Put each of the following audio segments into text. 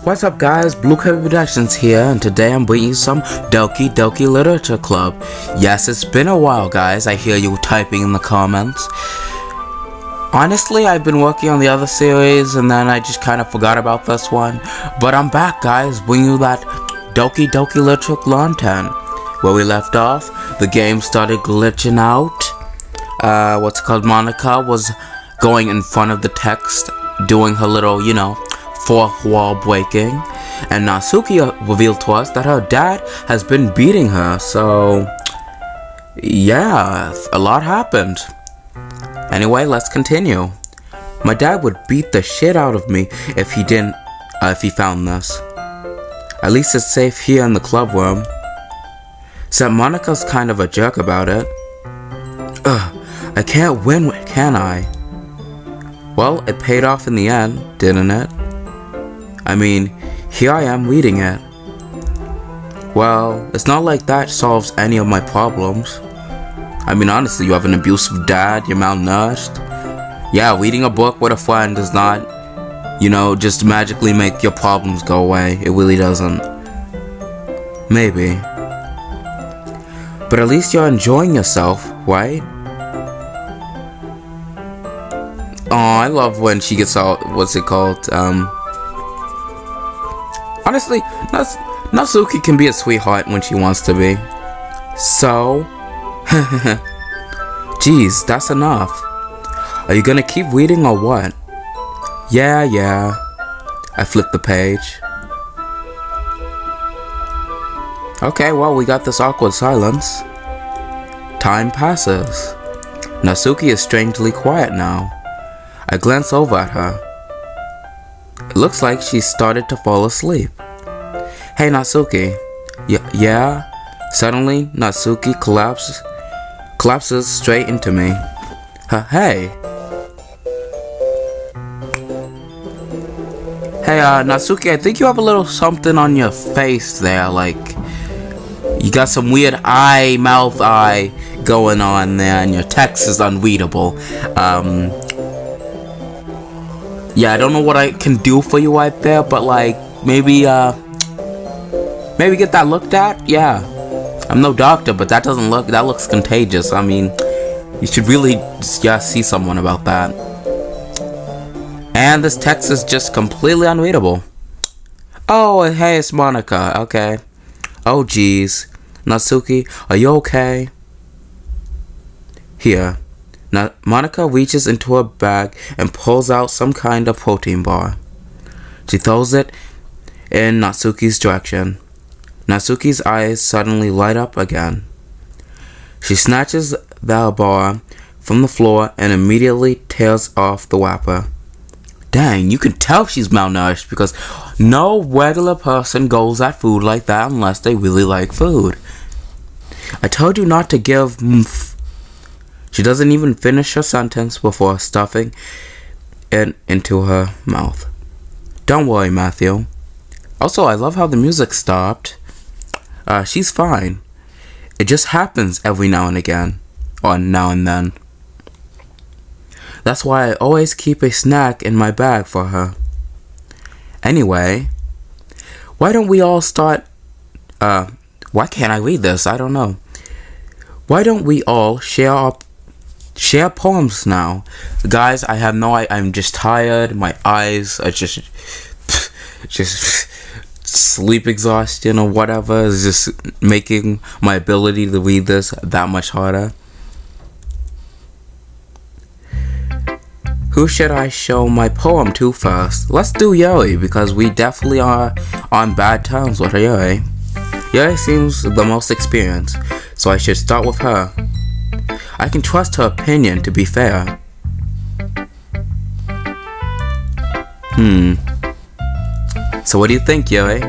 What's up guys, Blue Cable Productions here, and today I'm bringing you some Doki Doki Literature Club. Yes, it's been a while guys, I hear you typing in the comments. Honestly, I've been working on the other series and then I just kind of forgot about this one. But I'm back guys, bringing you that Doki Doki Literature Club 10. Where we left off, the game started glitching out. Monika was going in front of the text, doing her little, fourth wall breaking, and Natsuki revealed to us that her dad has been beating her, so yeah, a lot happened. Anyway, let's continue. My dad would beat the shit out of me if he found this. At least it's safe here in the club room. Except Monika's kind of a jerk about it. I can't win, can I? Well, it paid off in the end, didn't it? I mean, here I am reading it. Well, it's not like that solves any of my problems. I mean, honestly, you have an abusive dad, you're malnourished. Yeah, reading a book with a friend does not, just magically make your problems go away. It really doesn't. Maybe. But at least you're enjoying yourself, right? Oh, I love when she gets all, honestly, Natsuki can be a sweetheart when she wants to be. So, geez, that's enough. Are you gonna keep reading or what? Yeah. I flipped the page. Okay, well, we got this awkward silence. Time passes. Natsuki is strangely quiet now. I glance over at her. It looks like she started to fall asleep. Hey Natsuki. Yeah? Suddenly, Natsuki collapses straight into me. Hey. Hey, Natsuki, I think you have a little something on your face there, like, you got some weird mouth eye going on there, and your text is unreadable. Yeah, I don't know what I can do for you right there, but like, maybe get that looked at? Yeah. I'm no doctor, but that looks contagious. I mean, you should really just see someone about that. And this text is just completely unreadable. Oh, hey, it's Monika. Okay. Oh, geez. Natsuki, are you okay? Here. Now, Monika reaches into her bag and pulls out some kind of protein bar. She throws it in Natsuki's direction. Natsuki's eyes suddenly light up again. She snatches the bar from the floor and immediately tears off the wrapper. Dang, you can tell she's malnourished because no regular person goes at food like that unless they really like food. I told you not to give She doesn't even finish her sentence before stuffing it into her mouth. Don't worry, Matthew. Also, I love how the music stopped. She's fine. It just happens every now and again. Or now and then. That's why I always keep a snack in my bag for her. Anyway, why don't we all start... why can't I read this? I don't know. Why don't we all share poems now? Guys, I'm just tired. My eyes are just sleep exhaustion or whatever is just making my ability to read this that much harder. Who should I show my poem to first? Let's do Yuri, because we definitely are on bad terms with Yuri. Yuri seems the most experienced, so I should start with her. I can trust her opinion, to be fair. So what do you think, Yuri?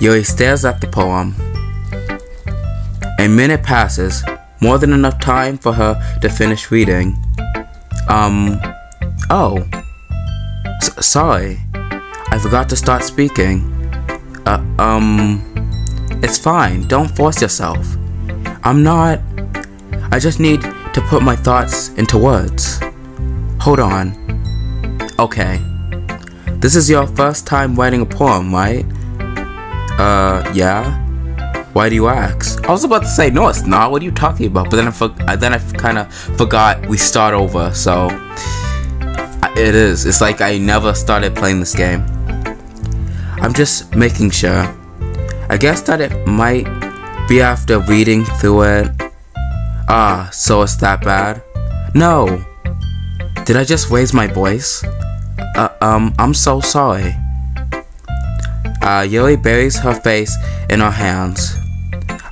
Yuri stares at the poem. A minute passes, more than enough time for her to finish reading. Sorry. I forgot to start speaking. It's fine, don't force yourself. I just need to put my thoughts into words. Hold on. Okay. This is your first time writing a poem, right? Yeah? Why do you ask? I was about to say, no, it's not. What are you talking about? But then I kind of forgot we start over, so it is. It's like I never started playing this game. I'm just making sure. I guess that it might be after reading through it. So it's that bad? No. Did I just raise my voice? I'm so sorry. Yuri buries her face in her hands.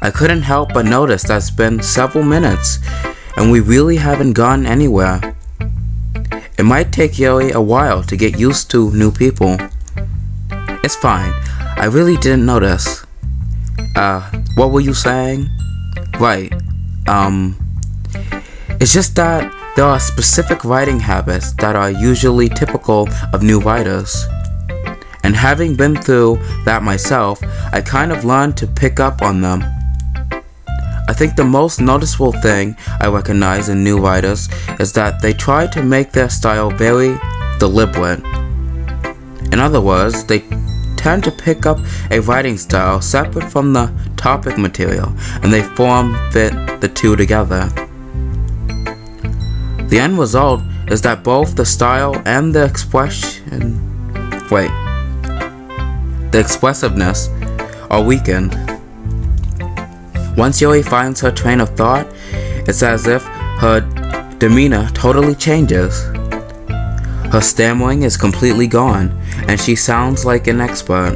I couldn't help but notice that it's been several minutes, and we really haven't gone anywhere. It might take Yuri a while to get used to new people. It's fine. I really didn't notice. What were you saying? Right. It's just that there are specific writing habits that are usually typical of new writers. And having been through that myself, I kind of learned to pick up on them. I think the most noticeable thing I recognize in new writers is that they try to make their style very deliberate. In other words, they tend to pick up a writing style separate from the topic material, and they fit the two together. The end result is that both the style and the expressiveness are weakened. Once Yuri finds her train of thought, it's as if her demeanor totally changes. Her stammering is completely gone, and she sounds like an expert.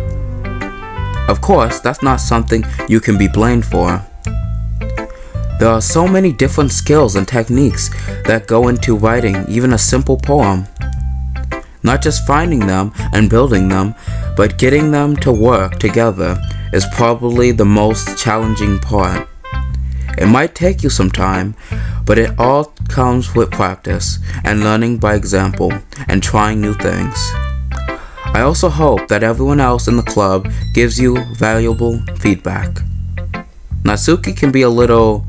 Of course, that's not something you can be blamed for. There are so many different skills and techniques that go into writing even a simple poem. Not just finding them and building them, but getting them to work together is probably the most challenging part. It might take you some time, but it all comes with practice and learning by example and trying new things. I also hope that everyone else in the club gives you valuable feedback. Natsuki can be a little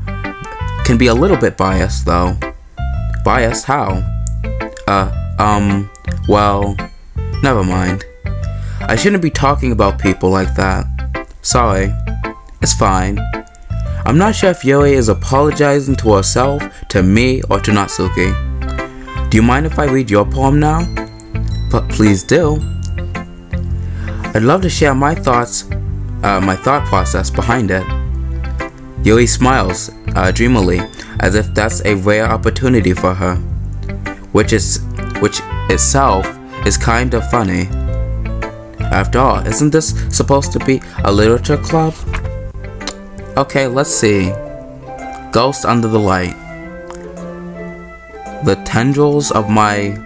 bit biased though. Biased? How? Well, never mind. I shouldn't be talking about people like that. Sorry. It's fine. I'm not sure if Yuri is apologizing to herself, to me, or to Natsuki. Do you mind if I read your poem now? But please do. I'd love to share my thought process behind it. Yuri smiles dreamily, as if that's a rare opportunity for her, which itself is kind of funny. After all, isn't this supposed to be a literature club? Okay, let's see. Ghost under the light. The tendrils of my...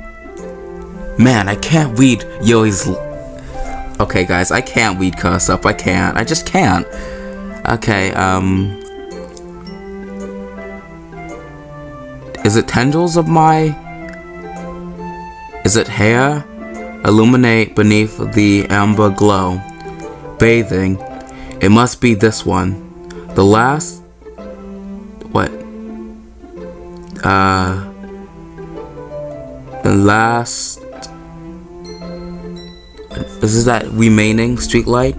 Man, I can't read Yuri's... Okay, guys, I can't read curse up. I can't. I just can't. Okay, Is it tendrils of my... Is it hair? Illuminate beneath the amber glow. Bathing. It must be this one. The last... What? The last... This is that remaining streetlight?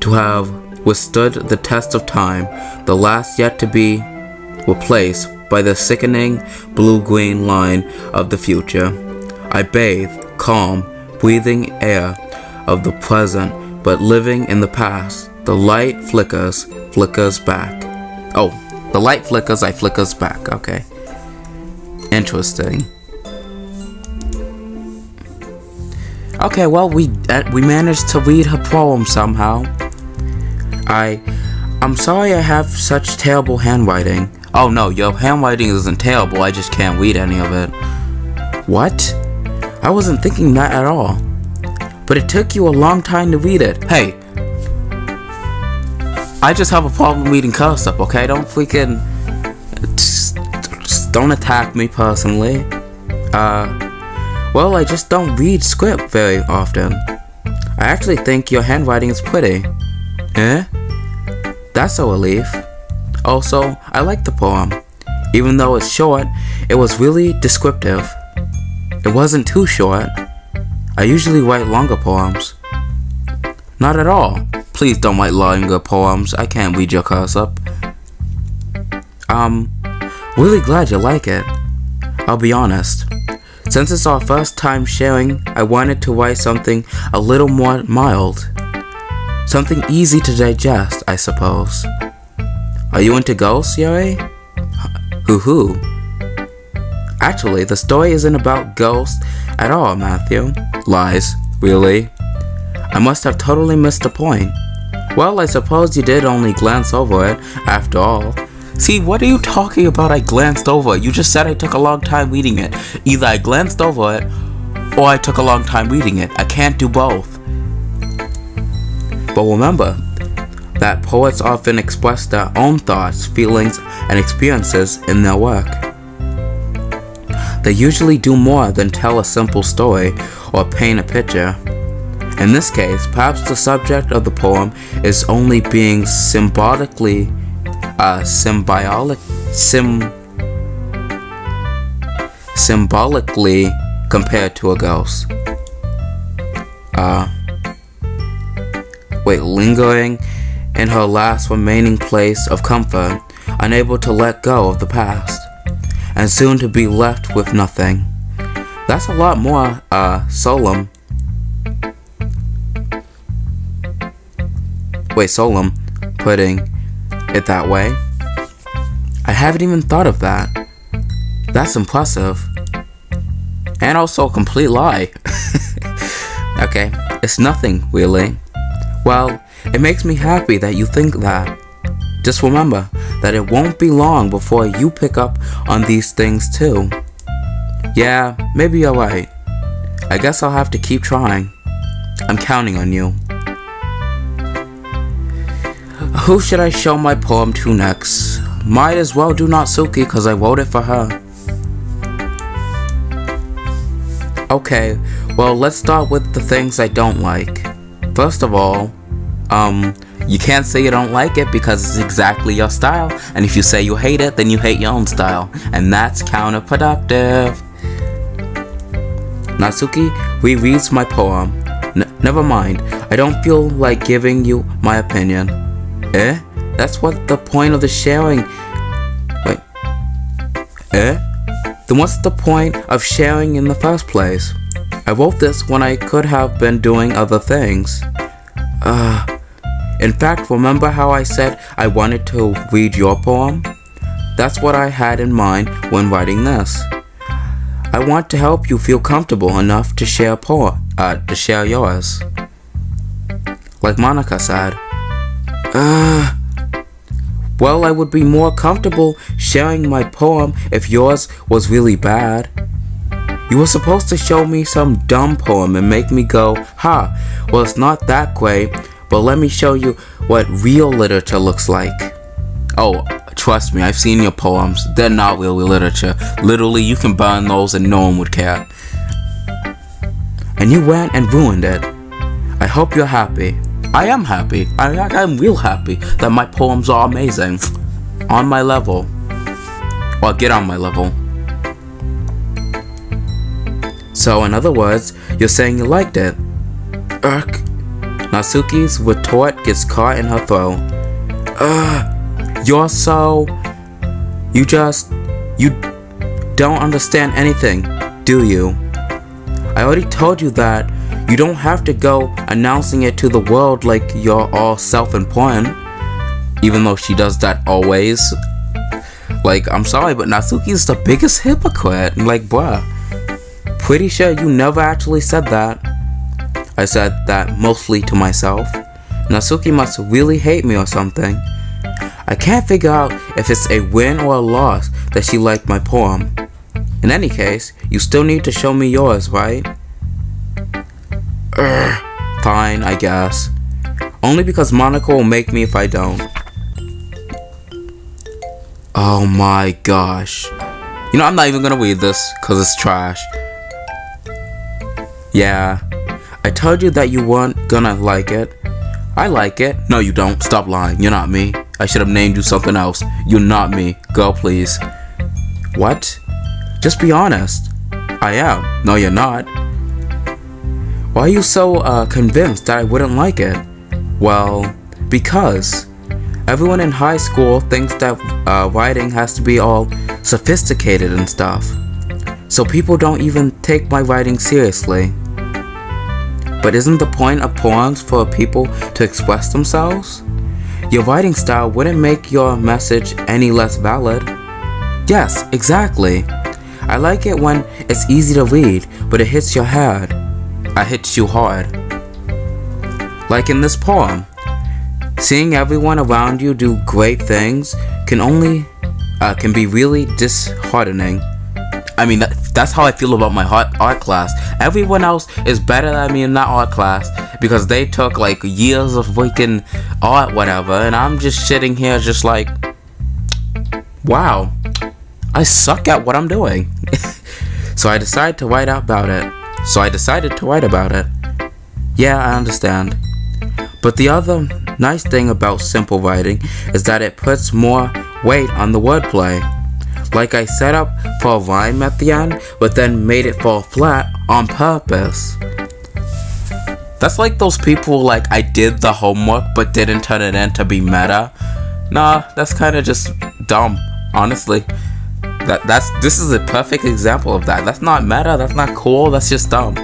To have withstood the test of time. The last yet to be replaced by the sickening blue-green line of the future. I bathe, calm, breathing air of the present, but living in the past. The light flickers back. Oh, the light flickers, I flickers back. Okay. Interesting. Okay, well, we managed to read her poem somehow. I'm sorry I have such terrible handwriting. Oh no, your handwriting isn't terrible, I just can't read any of it. What? I wasn't thinking that at all. But it took you a long time to read it. Hey, I just have a problem reading curse up, okay? Don't freaking... Just don't attack me personally. Well, I just don't read script very often. I actually think your handwriting is pretty. Eh? That's a relief. Also, I like the poem. Even though it's short, it was really descriptive. It wasn't too short. I usually write longer poems. Not at all. Please don't write longer poems. I can't read your curse-up. Really glad you like it. I'll be honest. Since it's our first time sharing, I wanted to write something a little more mild. Something easy to digest, I suppose. Are you into ghosts, Yuri? Hoo-hoo. Actually, the story isn't about ghosts at all, Matthew. Lies. Really? I must have totally missed the point. Well, I suppose you did only glance over it, after all. See, what are you talking about I glanced over? You just said I took a long time reading it. Either I glanced over it, or I took a long time reading it. I can't do both. But remember that poets often express their own thoughts, feelings, and experiences in their work. They usually do more than tell a simple story or paint a picture. In this case, perhaps the subject of the poem is only being symbolically compared to a ghost. Lingering in her last remaining place of comfort, unable to let go of the past, and soon to be left with nothing. That's a lot more solemn. Solemn, putting it that way. I haven't even thought of that. That's impressive. And also a complete lie. Okay, it's nothing, really. Well, it makes me happy that you think that. Just remember that it won't be long before you pick up on these things too. Yeah, maybe you're right. I guess I'll have to keep trying. I'm counting on you. Who should I show my poem to next? Might as well do Natsuki because I wrote it for her. Okay, well, let's start with the things I don't like. First of all, you can't say you don't like it because it's exactly your style. And if you say you hate it, then you hate your own style. And that's counterproductive. Natsuki rereads my poem. Never mind, I don't feel like giving you my opinion. That's what the point of the sharing. Then what's the point of sharing in the first place? I wrote this when I could have been doing other things. In fact, remember how I said I wanted to read your poem? That's what I had in mind when writing this. I want to help you feel comfortable enough to share yours. Like Monika said. Well, I would be more comfortable sharing my poem if yours was really bad. You were supposed to show me some dumb poem and make me go, well, it's not that great, but let me show you what real literature looks like. Oh, trust me, I've seen your poems. They're not real literature. Literally, you can burn those and no one would care. And you went and ruined it. I hope you're happy. I am happy. I'm real happy that my poems are amazing. On my level. Or get on my level. So in other words, you're saying you liked it. Natsuki's retort gets caught in her throat. You're so... You don't understand anything, do you? I already told you that. You don't have to go announcing it to the world like you're all self-important. Even though she does that always. Like, I'm sorry, but Natsuki's the biggest hypocrite. Like, bruh. Pretty sure you never actually said that. I said that mostly to myself. Natsuki must really hate me or something. I can't figure out if it's a win or a loss that she liked my poem. In any case, you still need to show me yours, right? Fine, I guess. Only because Monika will make me if I don't. Oh my gosh. You know, I'm not even gonna read this because it's trash. Yeah. I told you that you weren't gonna like it. I like it. No, you don't. Stop lying. You're not me. I should have named you something else. You're not me. Girl, please. What? Just be honest. I am. No, you're not. Why are you so convinced that I wouldn't like it? Well, because everyone in high school thinks that writing has to be all sophisticated and stuff. So people don't even take my writing seriously. But isn't the point of poems for people to express themselves? Your writing style wouldn't make your message any less valid. Yes, exactly. I like it when it's easy to read, but it hits your head. It hits you hard. Like in this poem, seeing everyone around you do great things can be really disheartening. I mean, that's how I feel about my art class. Everyone else is better than me in that art class because they took like years of freaking art, whatever, and I'm just sitting here just like, wow, I suck at what I'm doing. So I decided to write about it. Yeah, I understand. But the other nice thing about simple writing is that it puts more weight on the wordplay. Like I set up for a rhyme at the end, but then made it fall flat on purpose. That's like those people like I did the homework but didn't turn it in to be meta. Nah, that's kind of just dumb, honestly. This is a perfect example of that. That's not meta, that's not cool, that's just dumb.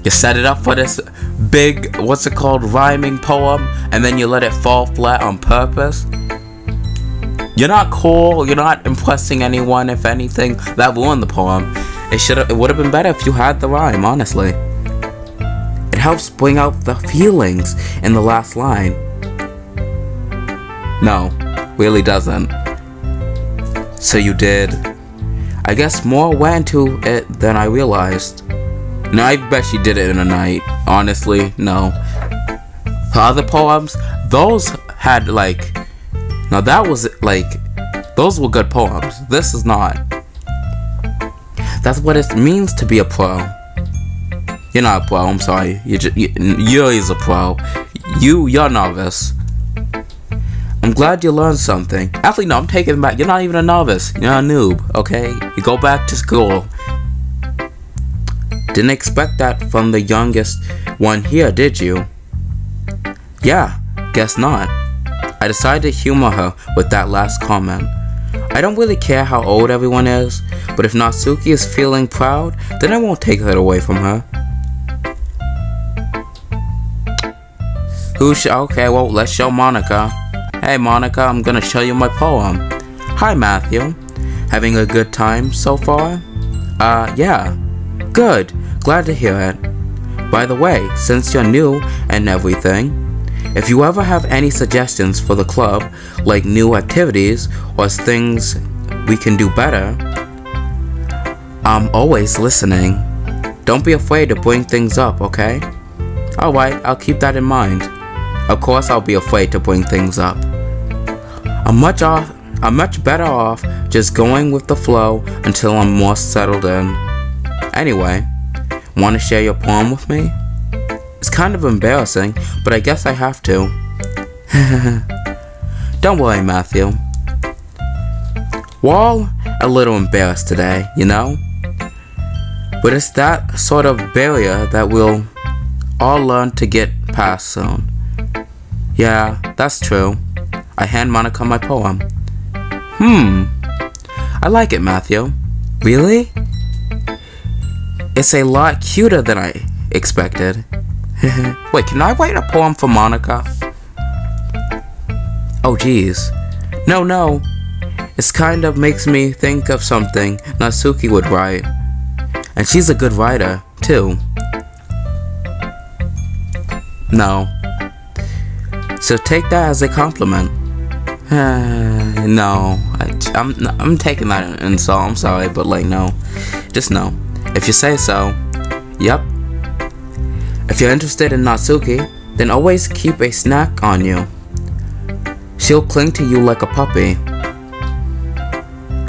You set it up for this big, rhyming poem, and then you let it fall flat on purpose. You're not cool, you're not impressing anyone. If anything, that ruined the poem. It would have been better if you had the rhyme, honestly. It helps bring out the feelings in the last line. No, really doesn't. So you did. I guess more went into it than I realized. No, I bet she did it in a night. Honestly, no. Her other poems, those had like... Now that was like... Those were good poems. This is not. That's what it means to be a pro. You're not a pro, I'm sorry. Yuri's a pro. You're novice. I'm glad you learned something. Actually, no, I'm taking it back. You're not even a novice. You're a noob, okay? You go back to school. Didn't expect that from the youngest one here, did you? Yeah, guess not. I decided to humor her with that last comment. I don't really care how old everyone is, but if Natsuki is feeling proud, then I won't take that away from her. Okay, well, let's show Monika. Hey Monika, I'm gonna show you my poem. Hi Matthew. Having a good time so far? Yeah. Good. Glad to hear it. By the way, since you're new and everything, if you ever have any suggestions for the club, like new activities or things we can do better, I'm always listening. Don't be afraid to bring things up, okay? Alright, I'll keep that in mind. Of course I'll be afraid to bring things up. I'm much better off just going with the flow until I'm more settled in. Anyway, want to share your poem with me? It's kind of embarrassing, but I guess I have to. Don't worry, Matthew. We're all a little embarrassed today, you know? But it's that sort of barrier that we'll all learn to get past soon. Yeah, that's true. I hand Monika my poem. I like it, Matthew. Really? It's a lot cuter than I expected. Wait, can I write a poem for Monika? Oh geez. No. It kind of makes me think of something Natsuki would write. And she's a good writer, too. No. So take that as a compliment. No. I'm taking that in so I'm sorry, but like no. Just no. If you say so, yep. If you're interested in Natsuki, then always keep a snack on you. She'll cling to you like a puppy.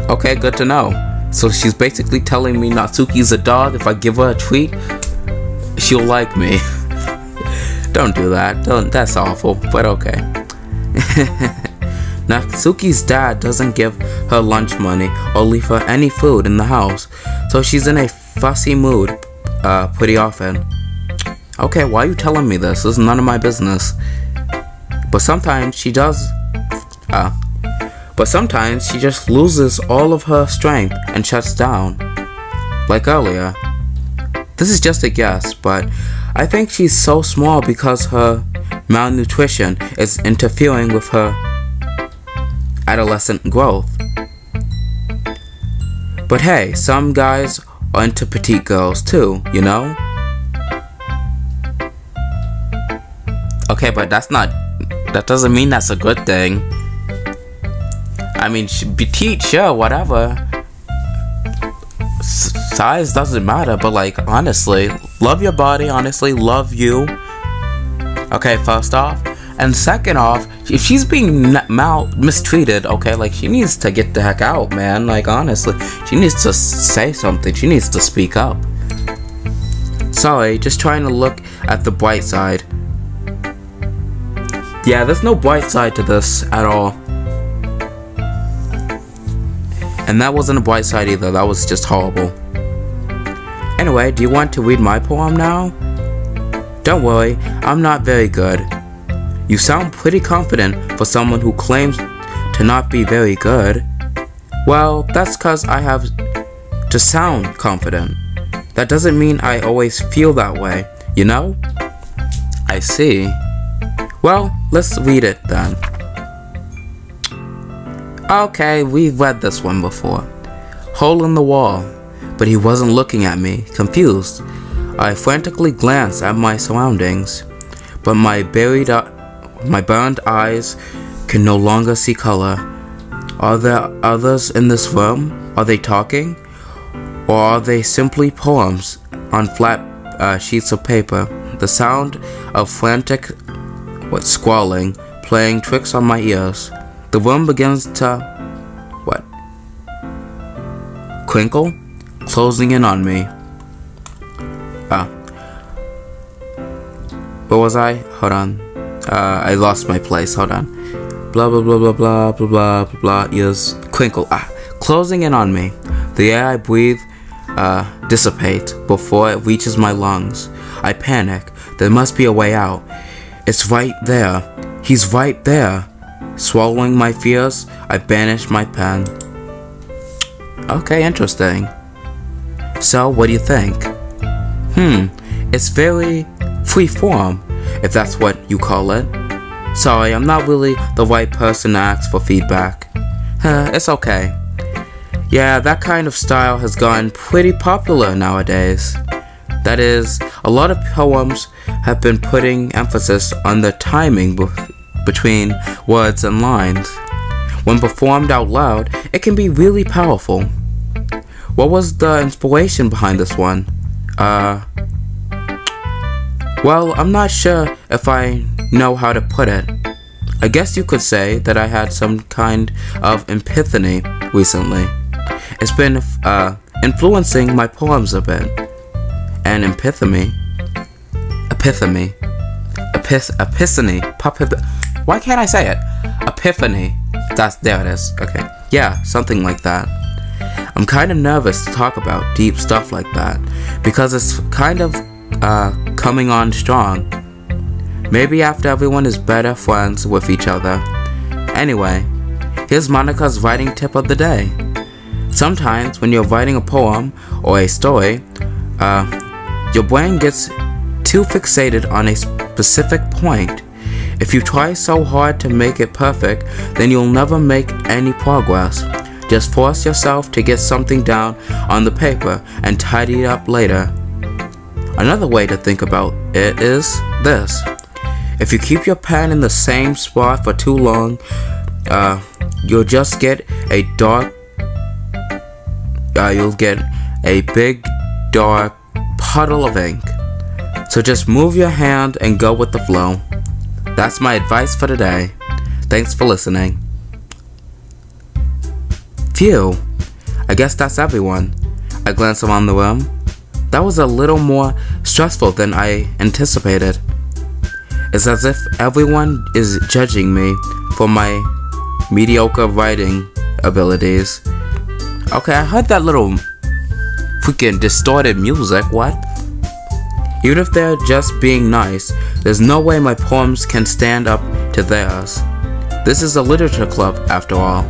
Okay, good to know. So she's basically telling me Natsuki's a dog. If I give her a treat, she'll like me. Don't do that. That's awful, but okay. Natsuki's dad doesn't give her lunch money or leave her any food in the house, so she's in a fussy mood pretty often. Okay, why are you telling me this? This is none of my business. But sometimes she does. But sometimes she just loses all of her strength and shuts down. Like earlier. This is just a guess, but I think she's so small because her malnutrition is interfering with her adolescent growth. But hey, some guys are into petite girls too, you know? Okay, but that doesn't mean that's a good thing. I mean, petite, sure, whatever. Size doesn't matter, but like, honestly, love your body, honestly, love you. Okay, first off. And second off, if she's being mistreated, okay, like, she needs to get the heck out, man. Like, honestly, she needs to say something. She needs to speak up. Sorry, just trying to look at the bright side. Yeah, there's no bright side to this at all. And that wasn't a bright side either, that was just horrible. Anyway, do you want to read my poem now? Don't worry, I'm not very good. You sound pretty confident for someone who claims to not be very good. Well, that's cause I have to sound confident. That doesn't mean I always feel that way, you know? I see. Well, let's read it then. Okay, we've read this one before. Hole in the wall, but he wasn't looking at me, confused. I frantically glanced at my surroundings, but my burned eyes can no longer see color. Are there others in this room? Are they talking? Or are they simply poems on flat sheets of paper? The sound of frantic squalling, playing tricks on my ears. The room begins to, crinkle, closing in on me. Where was I? Hold on. I lost my place. Hold on. Blah blah blah blah blah blah blah blah. Ears crinkle. Closing in on me. The air I breathe dissipates before it reaches my lungs. I panic. There must be a way out. It's right there. He's right there. Swallowing my fears, I banish my pen. Okay, interesting. So, what do you think? It's very free-form, if that's what you call it. Sorry, I'm not really the right person to ask for feedback. It's okay. Yeah, that kind of style has gotten pretty popular nowadays. That is, a lot of poems have been putting emphasis on the timing between words and lines. When performed out loud, it can be really powerful. What was the inspiration behind this one? Well, I'm not sure if I know how to put it. I guess you could say that I had some kind of epiphany recently. It's been influencing my poems a bit. An epiphany. Why can't I say it? Epiphany. There it is. Okay. Yeah, something like that. I'm kind of nervous to talk about deep stuff like that because it's kind of coming on strong. Maybe after everyone is better friends with each other. Anyway, here's Monika's writing tip of the day. Sometimes when you're writing a poem or a story, your brain gets too fixated on a specific point. If you try so hard to make it perfect, then you'll never make any progress. Just force yourself to get something down on the paper and tidy it up later. Another way to think about it is this. If you keep your pen in the same spot for too long, you'll just get a big dark puddle of ink. So just move your hand and go with the flow. That's my advice for today. Thanks for listening. Phew, I guess that's everyone. I glance around the room. That was a little more stressful than I anticipated. It's as if everyone is judging me for my mediocre writing abilities. Okay, I heard that little freaking distorted music. What? Even if they're just being nice, there's no way my poems can stand up to theirs. This is a literature club, after all.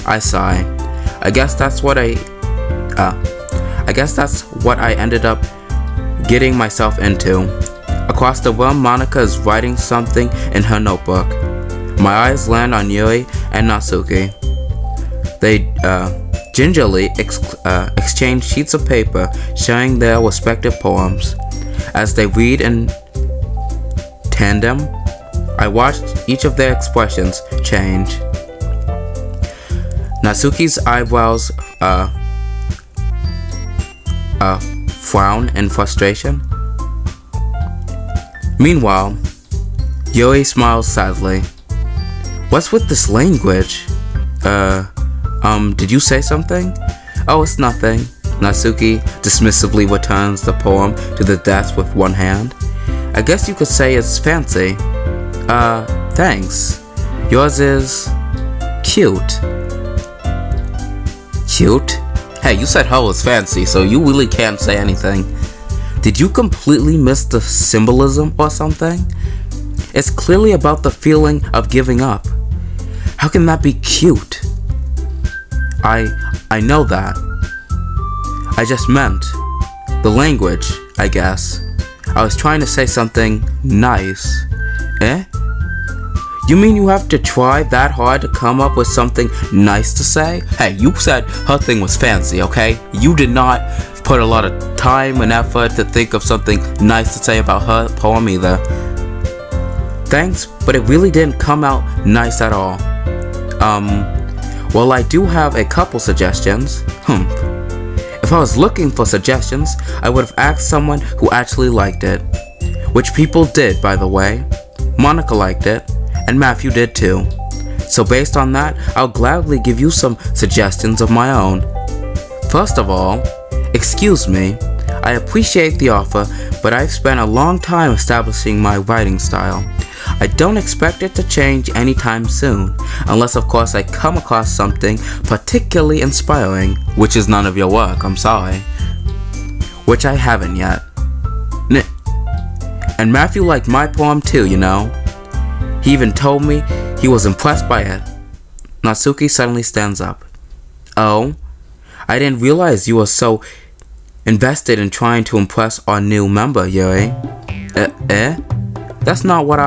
I sigh. I guess that's what I ended up getting myself into. Across the room, Monika is writing something in her notebook. My eyes land on Yuri and Natsuki. They gingerly exchange sheets of paper sharing their respective poems. As they read in tandem, I watched each of their expressions change. Natsuki's eyebrows frown in frustration. Meanwhile, Yuri smiles sadly. What's with this language? Did you say something? Oh, it's nothing. Natsuki dismissively returns the poem to the desk with one hand. I guess you could say it's fancy. Thanks. Yours is cute. Cute? Hey, you said hell was fancy, so you really can't say anything. Did you completely miss the symbolism or something? It's clearly about the feeling of giving up. How can that be cute? I know that. I just meant the language, I guess. I was trying to say something nice. Eh? You mean you have to try that hard to come up with something nice to say? Hey, you said her thing was fancy, okay? You did not put a lot of time and effort to think of something nice to say about her poem either. Thanks, but it really didn't come out nice at all. Well, I do have a couple suggestions. If I was looking for suggestions, I would have asked someone who actually liked it. Which people did, by the way. Monika liked it, and Matthew did too. So based on that, I'll gladly give you some suggestions of my own. First of all, excuse me, I appreciate the offer, but I've spent a long time establishing my writing style. I don't expect it to change anytime soon, unless of course I come across something particularly inspiring, which is none of your work, I'm sorry. Which I haven't yet. And Matthew liked my poem too, you know. He even told me he was impressed by it. Natsuki suddenly stands up. Oh? I didn't realize you were so invested in trying to impress our new member, Yuri. That's not what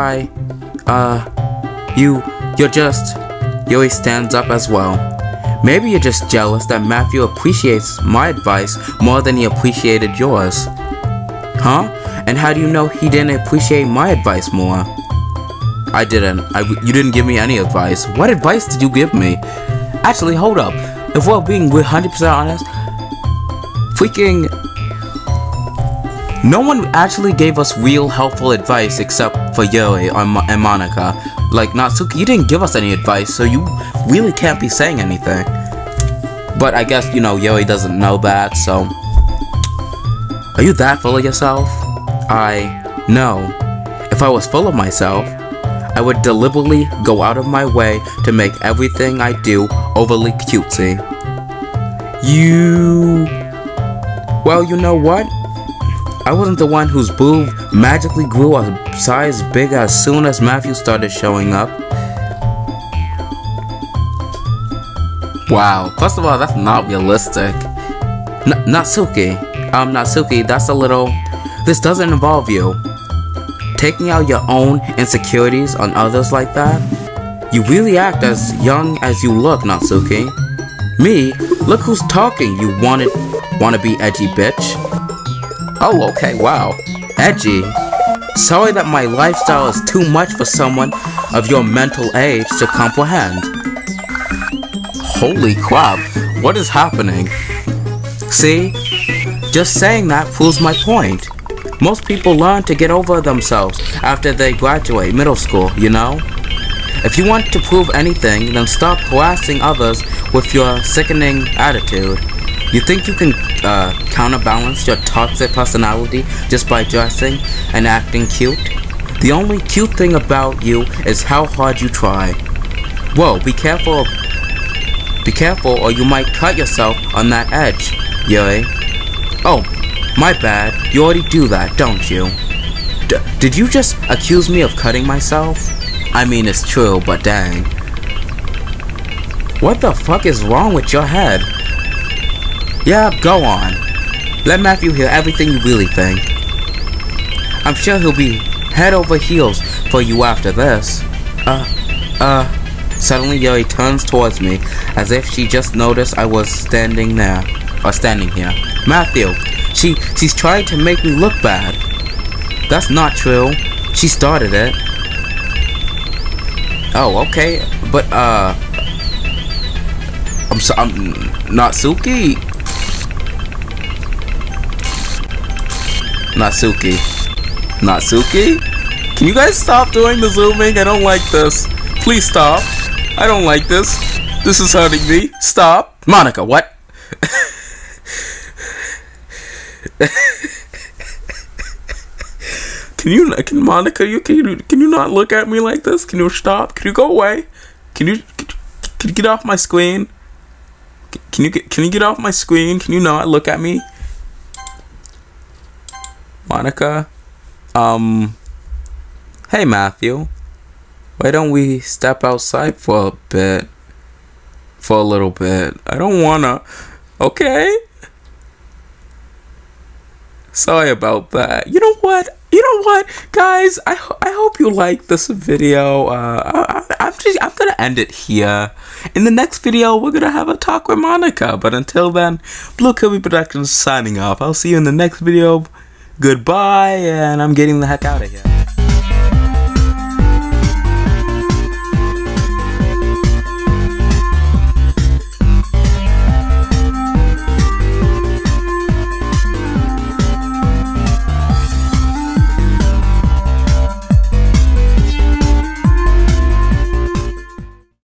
you're just... Yuri stands up as well. Maybe you're just jealous that Matthew appreciates my advice more than he appreciated yours. Huh? And how do you know he didn't appreciate my advice more? I didn't. You didn't give me any advice. What advice did you give me? Actually, hold up. If we're being 100% honest, freaking... No one actually gave us real helpful advice except for Yuri and Monika. Like, Natsuki, you didn't give us any advice, so you really can't be saying anything. But I guess, Yuri doesn't know that, so... Are you that full of yourself? No. If I was full of myself, I would deliberately go out of my way to make everything I do overly cutesy. Well, you know what? I wasn't the one whose boob magically grew a size big as soon as Matthew started showing up. Wow, first of all, that's not realistic. Natsuki, that's a little... This doesn't involve you. Taking out your own insecurities on others like that? You really act as young as you look, Natsuki. Me? Look who's talking, you wanna be edgy bitch. Oh, okay, wow. Edgy. Sorry that my lifestyle is too much for someone of your mental age to comprehend. Holy crap, what is happening? See? Just saying that proves my point. Most people learn to get over themselves after they graduate middle school, you know? If you want to prove anything, then stop harassing others with your sickening attitude. You think you can counterbalance your toxic personality just by dressing and acting cute? The only cute thing about you is how hard you try. Whoa, be careful or you might cut yourself on that edge, Yuri. Oh, My bad. You already do that, don't you? Did you just accuse me of cutting myself? I mean, it's true, but dang. What the fuck is wrong with your head? Yeah, go on. Let Matthew hear everything you really think. I'm sure he'll be head over heels for you after this. Suddenly Yuri turns towards me as if she just noticed I was standing here. Matthew, she's trying to make me look bad. That's not true. She started it. Oh, okay. But, I'm Natsuki? Natsuki? Can you guys stop doing the zooming? I don't like this. Please stop. I don't like this. This is hurting me. Stop. Monika, what? Can you not look at me like this? Can you stop? Can you go away? Can you get off my screen? Can you get off my screen? Can you not look at me? Monika? Hey Matthew. Why don't we step outside for a little bit? I don't wanna. Okay? Sorry about that. You know what, guys? I hope you like this video. I'm gonna end it here. In the next video, we're gonna have a talk with Monika. But until then, Blue Kirby Productions signing off. I'll see you in the next video. Goodbye, and I'm getting the heck out of here.